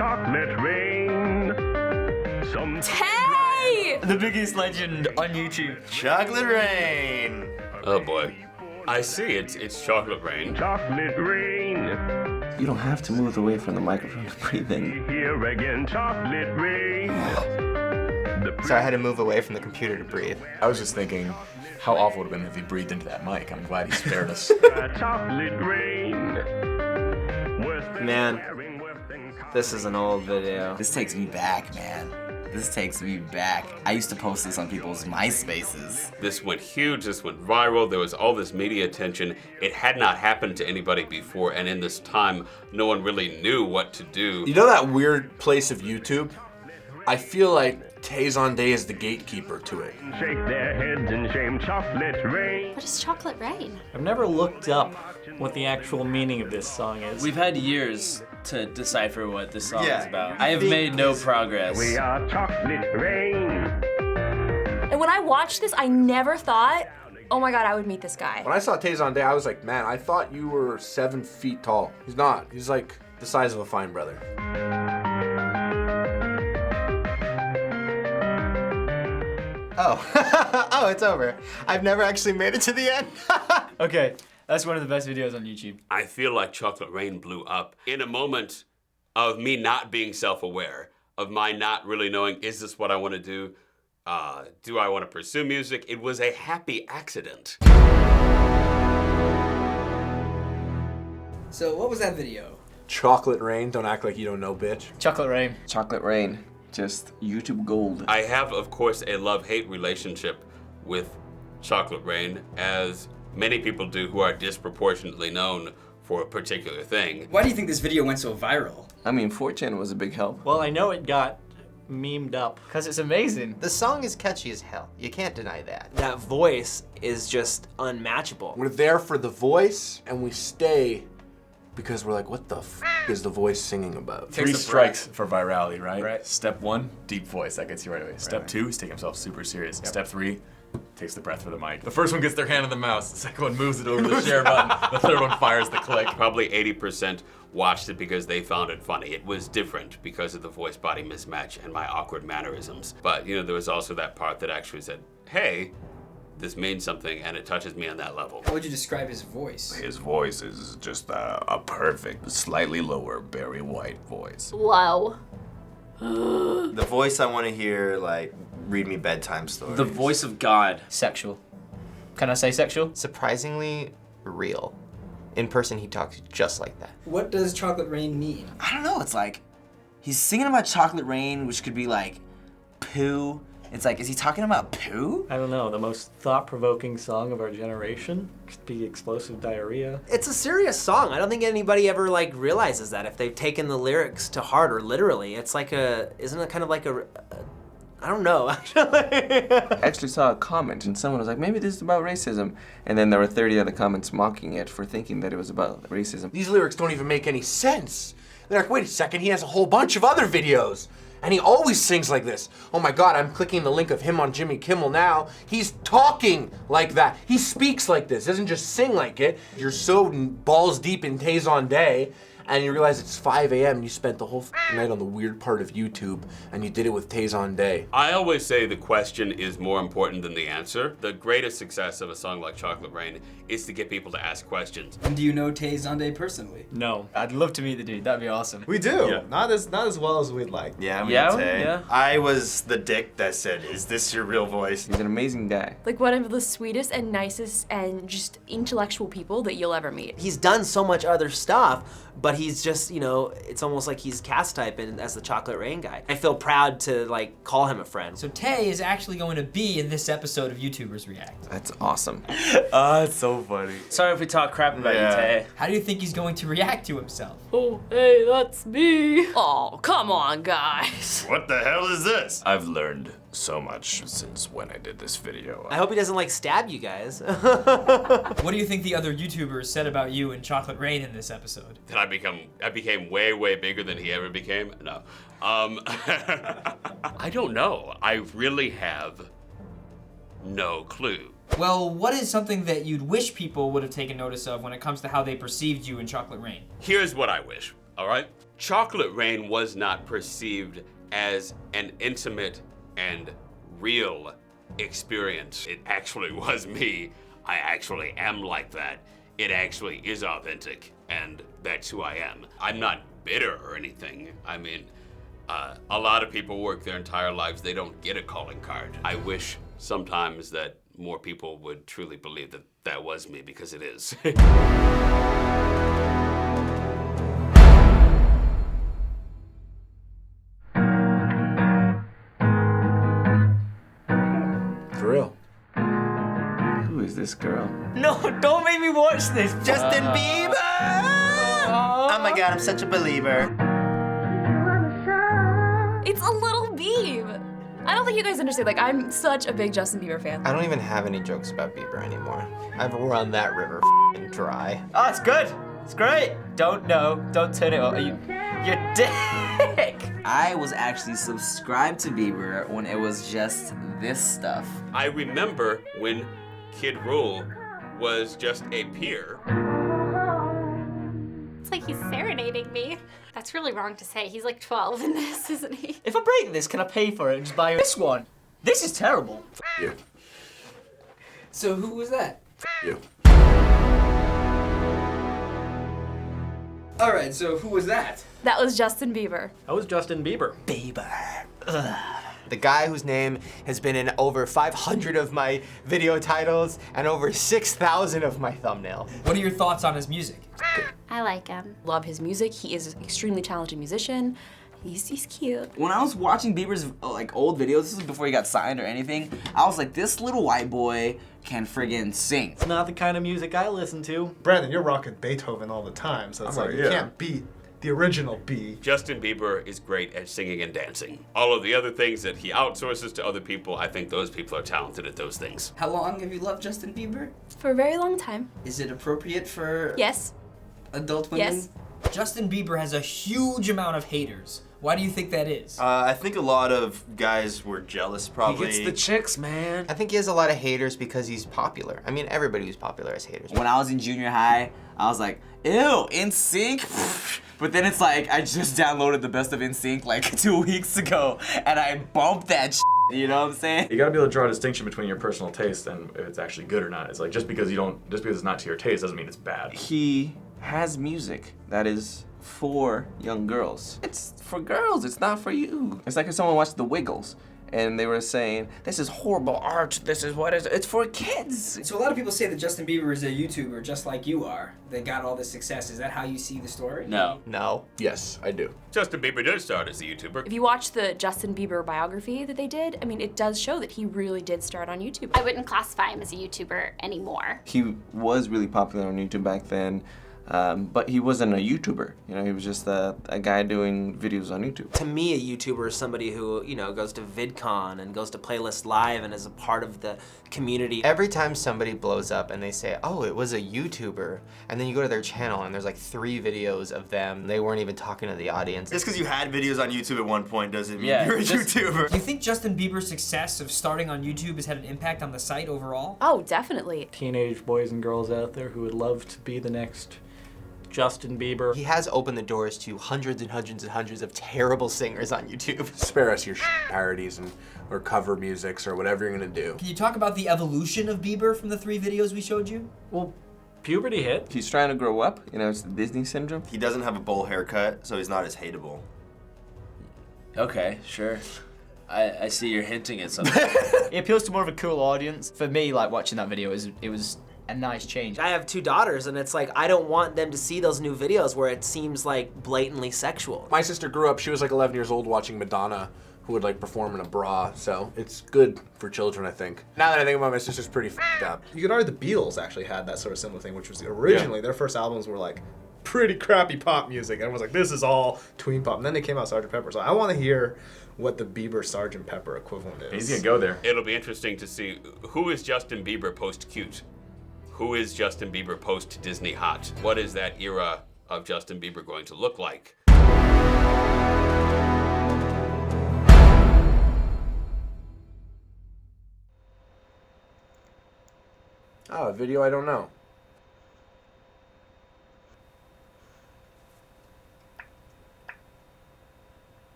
chocolate rain. Tay! The biggest legend on YouTube. Chocolate Rain. Oh boy. I see, it's Chocolate Rain. Chocolate rain. You don't have to move away from the microphone to breathe in. Here again, chocolate rain. So I had to move away from the computer to breathe. I was just thinking how awful it would have been if he breathed into that mic. I'm glad he spared us. Chocolate rain. Man, this is an old video. This takes me back, man. This takes me back. I used to post this on people's MySpaces. This went huge, this went viral, there was all this media attention. It had not happened to anybody before, and in this time, no one really knew what to do. You know that weird place of YouTube? I feel like Tay Day is the gatekeeper to it. Shake their heads in shame, chocolate rain. What is chocolate rain? I've never looked up what the actual meaning of this song is. We've had years to decipher what this song Yeah. is about. I have made no progress. We are chocolate rain. And when I watched this, I never thought, oh my God, I would meet this guy. When I saw Tay Day, I was like, man, I thought you were 7 feet tall. He's not. He's like the size of a fine brother. Oh. Oh, it's over. I've never actually made it to the end. Okay, that's one of the best videos on YouTube. I feel like Chocolate Rain blew up in a moment of me not being self-aware, of my not really knowing, is this what I want to do? Do I want to pursue music? It was a happy accident. So what was that video? Chocolate Rain, don't act like you don't know, bitch. Chocolate Rain. Chocolate Rain, just YouTube gold. I have, of course, a love-hate relationship with Chocolate Rain, as many people do who are disproportionately known for a particular thing. Why do you think this video went so viral? I mean, 4chan was a big help. Well, I know it got memed up. Because it's amazing. The song is catchy as hell. You can't deny that. That voice is just unmatchable. We're there for the voice, and we stay because we're like, what the f is the voice singing about? 3 strikes for virality, right? Right. Step 1, deep voice, that gets you right away. Step 2 is taking himself super serious. Step 3, takes the breath for the mic. The first one gets their hand on the mouse, the second one moves it over the share button, the third one fires the click. Probably 80% watched it because they found it funny. It was different because of the voice-body mismatch and my awkward mannerisms. But, you know, there was also that part that actually said, hey, this means something, and it touches me on that level. How would you describe his voice? His voice is just a perfect, slightly lower Barry White voice. Low. The voice I want to hear, like, read me bedtime stories. The voice of God. Sexual. Can I say sexual? Surprisingly real. In person, he talks just like that. What does chocolate rain mean? I don't know, it's like, he's singing about chocolate rain, which could be like poo. It's like, is he talking about poo? I don't know, the most thought-provoking song of our generation could be Explosive Diarrhea. It's a serious song. I don't think anybody ever like realizes that if they've taken the lyrics to heart or literally. It's like isn't it kind of like I don't know, actually. I actually saw a comment and someone was like, maybe this is about racism. And then there were 30 other comments mocking it for thinking that it was about racism. These lyrics don't even make any sense. They're like, wait a second, he has a whole bunch of other videos. And he always sings like this. Oh my God, I'm clicking the link of him on Jimmy Kimmel now. He's talking like that. He speaks like this, doesn't just sing like it. You're so balls deep in Tay Day, and you realize it's 5 a.m. and you spent the whole night on the weird part of YouTube, and you did it with Tay Day. I always say the question is more important than the answer. The greatest success of a song like Chocolate Rain is to get people to ask questions. And do you know Tay Day personally? No. I'd love to meet the dude, that'd be awesome. We do. Yeah. Not as well as we'd like. Yeah, we Yeah, Tay. yeah. I was the dick that said, is this your real voice? He's an amazing guy. Like one of the sweetest and nicest and just intellectual people that you'll ever meet. He's done so much other stuff, but he's just, you know, it's almost like he's cast type as the Chocolate Rain guy. I feel proud to like call him a friend. So Tay is actually going to be in this episode of YouTubers React. That's awesome. It's so funny. Sorry if we talk crap about you, Tay. How do you think he's going to react to himself? Oh, hey, that's me. Oh, come on, guys. What the hell is this? I've learned so much since when I did this video. I hope he doesn't like stab you guys. What do you think the other YouTubers said about you and Chocolate Rain in this episode? That I became way, way bigger than he ever became? No. I don't know. I really have no clue. Well, what is something that you'd wish people would have taken notice of when it comes to how they perceived you in Chocolate Rain? Here's what I wish. all right? Chocolate Rain was not perceived as an intimate and real experience. It actually was me. I actually am like that. It actually is authentic, and that's who I am. I'm not bitter or anything. I mean, a lot of people work their entire lives, they don't get a calling card. I wish sometimes that more people would truly believe that that was me, because it is. For real. Who is this girl? No, don't make me watch this. Justin Bieber! Oh my god, I'm such a believer. It's a little Bieb. I don't think you guys understand. Like, I'm such a big Justin Bieber fan. I don't even have any jokes about Bieber anymore. I've run that river dry. Oh, it's good. It's great. Don't turn it on. You're dick. I was actually subscribed to Bieber when it was just this stuff. I remember when Kid Rool was just a peer. It's like he's serenading me. That's really wrong to say. He's like 12 in this, isn't he? If I break this, can I pay for it and just buy this one? This is terrible. You. So who was that? You. All right, so who was that? That was Justin Bieber. That was Justin Bieber. The guy whose name has been in over 500 of my video titles and over 6,000 of my thumbnails. What are your thoughts on his music? I like him. Love his music. He is an extremely talented musician. He's cute. When I was watching Bieber's like old videos, this was before he got signed or anything, I was like, this little white boy can friggin' sing. It's not the kind of music I listen to. Brandon, you're rocking Beethoven all the time, so it's like you can't beat the original B. Justin Bieber is great at singing and dancing. All of the other things that he outsources to other people, I think those people are talented at those things. How long have you loved Justin Bieber? For a very long time. Is it appropriate for Yes. adult women? Yes. Justin Bieber has a huge amount of haters. Why do you think that is? I think a lot of guys were jealous, probably. He gets the chicks, man. I think he has a lot of haters because he's popular. I mean, everybody who's popular has haters. When I was in junior high, I was like, ew, NSYNC? But then it's like, I just downloaded the best of NSYNC like 2 weeks ago, and I bumped that shit, you know what I'm saying? You gotta be able to draw a distinction between your personal taste and if it's actually good or not. It's like just because it's not to your taste doesn't mean it's bad. He has music that is for young girls. It's for girls, it's not for you. It's like if someone watched The Wiggles and they were saying, this is horrible art, this is what it's for kids. So a lot of people say that Justin Bieber is a YouTuber just like you are. They got all this success. Is that how you see the story? No. Yes, I do. Justin Bieber did start as a YouTuber. If you watch the Justin Bieber biography that they did, I mean, it does show that he really did start on YouTube. I wouldn't classify him as a YouTuber anymore. He was really popular on YouTube back then, but he wasn't a YouTuber. You know, he was just a guy doing videos on YouTube. To me, a YouTuber is somebody who, you know, goes to VidCon and goes to Playlist Live and is a part of the community. Every time somebody blows up and they say, oh, it was a YouTuber, and then you go to their channel and there's like 3 videos of them, they weren't even talking to the audience. Just because you had videos on YouTube at one point doesn't mean Yeah, you're a just- YouTuber. Do you think Justin Bieber's success of starting on YouTube has had an impact on the site overall? Oh, definitely. Teenage boys and girls out there who would love to be the next Justin Bieber. He has opened the doors to hundreds and hundreds and hundreds of terrible singers on YouTube. Spare us your parodies or cover musics or whatever you're gonna do. Can you talk about the evolution of Bieber from the 3 videos we showed you? Well, puberty hit. He's trying to grow up, you know, it's the Disney syndrome. He doesn't have a bowl haircut, so he's not as hateable. Okay, sure. I see you're hinting at something. It appeals to more of a cool audience. For me, like watching that video, it was a nice change. I have 2 daughters, and it's like, I don't want them to see those new videos where it seems like blatantly sexual. My sister grew up, she was like 11 years old watching Madonna, who would like perform in a bra, so it's good for children, I think. Now that I think about it, my sister's pretty f***ed up. You could argue the Beatles actually had that sort of similar thing, which was originally their first albums were like pretty crappy pop music. Everyone's like, this is all tween pop. And then they came out Sgt. Pepper. So I want to hear what the Bieber Sgt. Pepper equivalent is. He's gonna go there. It'll be interesting to see who is Justin Bieber post-cute. Who is Justin Bieber post-Disney hot? What is that era of Justin Bieber going to look like? Oh, a video I don't know.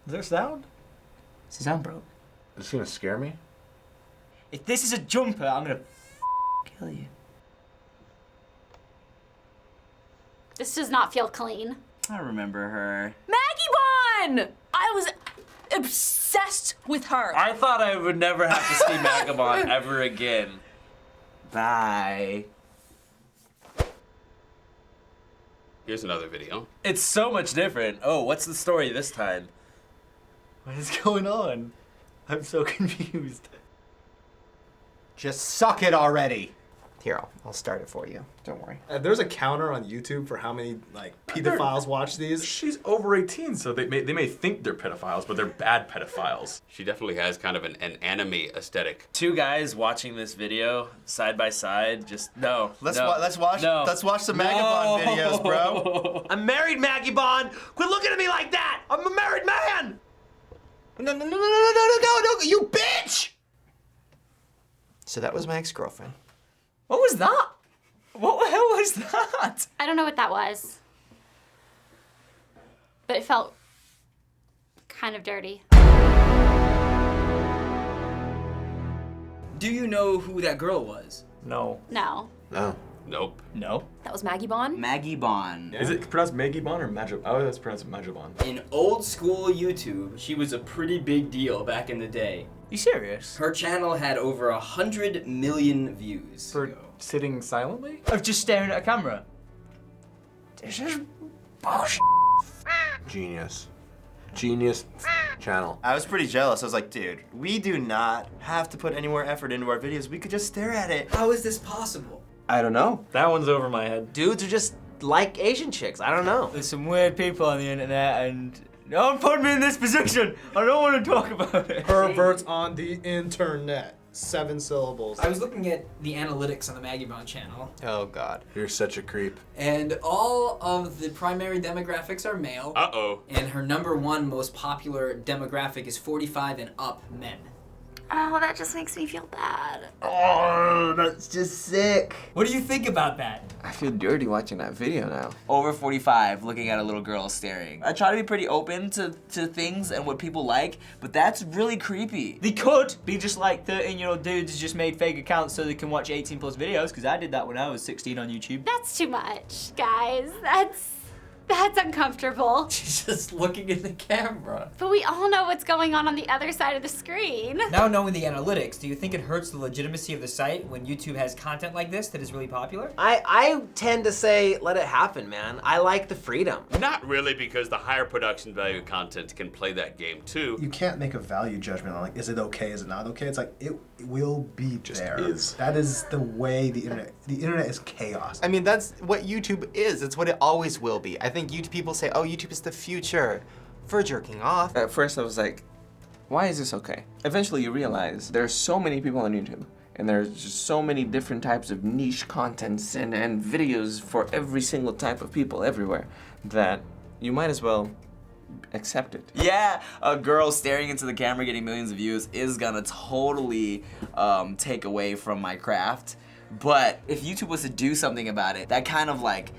Is there sound? Is the sound broke? Is this gonna scare me? If this is a jumper, I'm gonna kill you. This does not feel clean. I remember her. Maggie Bond! I was obsessed with her. I thought I would never have to see Magabon ever again. Bye. Here's another video. It's so much different. Oh, what's the story this time? What is going on? I'm so confused. Just suck it already. Here, I'll start it for you. Don't worry. There's a counter on YouTube for how many like pedophiles watch these. She's over 18, so they may think they're pedophiles, but they're bad pedophiles. She definitely has kind of an anime aesthetic. Two guys watching this video side by side. Just no. Let's no, watch no. Let's watch some Magabon videos, bro. I'm married, Maggie Bond. Quit looking at me like that. I'm a married man. No, you bitch! So that was my ex-girlfriend. What was that? What the hell was that? I don't know what that was. But it felt kind of dirty. Do you know who that girl was? No. No. No. Nope. No. That was Maggie Bond? Maggie Bond. Is it pronounced Magibon or Magibon? I always pronounce it Magibon. In old school YouTube, she was a pretty big deal back in the day. You serious? Her channel had over 100 million views. For sitting silently? Of just staring at a camera. This is bullshit. Genius. Genius channel. I was pretty jealous. I was like, dude, we do not have to put any more effort into our videos. We could just stare at it. How is this possible? I don't know. That one's over my head. Dudes are just like Asian chicks. I don't know. There's some weird people on the internet and don't put me in this position. I don't want to talk about it. Perverts on the internet. 7 syllables. I was looking at the analytics on the Magibon channel, Oh God. You're such a creep. and all of the primary demographics are male. Uh-oh. And her #1 most popular demographic is 45 and up men. Oh, that just makes me feel bad. Oh, that's just sick. What do you think about that? I feel dirty watching that video now. Over 45, looking at a little girl staring. I try to be pretty open to things and what people like, but that's really creepy. They could be just like 13-year-old dudes who just made fake accounts so they can watch 18+ videos, because I did that when I was 16 on YouTube. That's too much, guys. That's uncomfortable. She's just looking in the camera. But we all know what's going on the other side of the screen. Now knowing the analytics, do you think it hurts the legitimacy of the site when YouTube has content like this that is really popular? I tend to say let it happen, man. I like the freedom. Not really, because the higher production value content can play that game too. You can't make a value judgment on like, is it okay, is it not okay? It's like, it will be Just there. is. That is the way the internet is chaos. I mean, that's what YouTube is. It's what it always will be. I think people say, oh, YouTube is the future for jerking off. At first I was like, why is this okay? Eventually you realize there's so many people on YouTube and there's just so many different types of niche contents and videos for every single type of people everywhere that you might as well accept it. Yeah, a girl staring into the camera getting millions of views is gonna totally take away from my craft. But if YouTube was to do something about it, that kind of like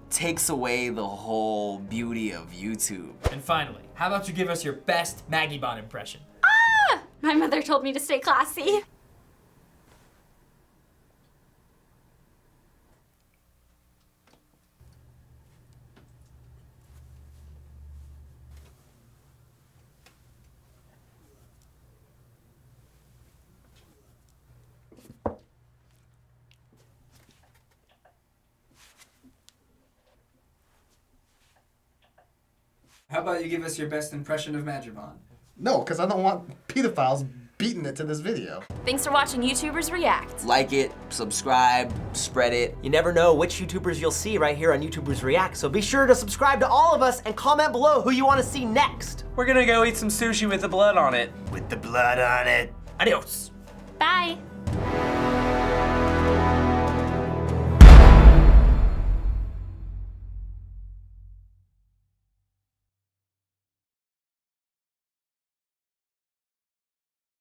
takes away the whole beauty of YouTube. And finally, how about you give us your best Magibon impression? Ah! My mother told me to stay classy. How about you give us your best impression of Magibon? No, because I don't want pedophiles beating it to this video. Thanks for watching YouTubers React. Like it, subscribe, spread it. You never know which YouTubers you'll see right here on YouTubers React, so be sure to subscribe to all of us and comment below who you want to see next. We're gonna go eat some sushi with the blood on it. With the blood on it. Adios. Bye.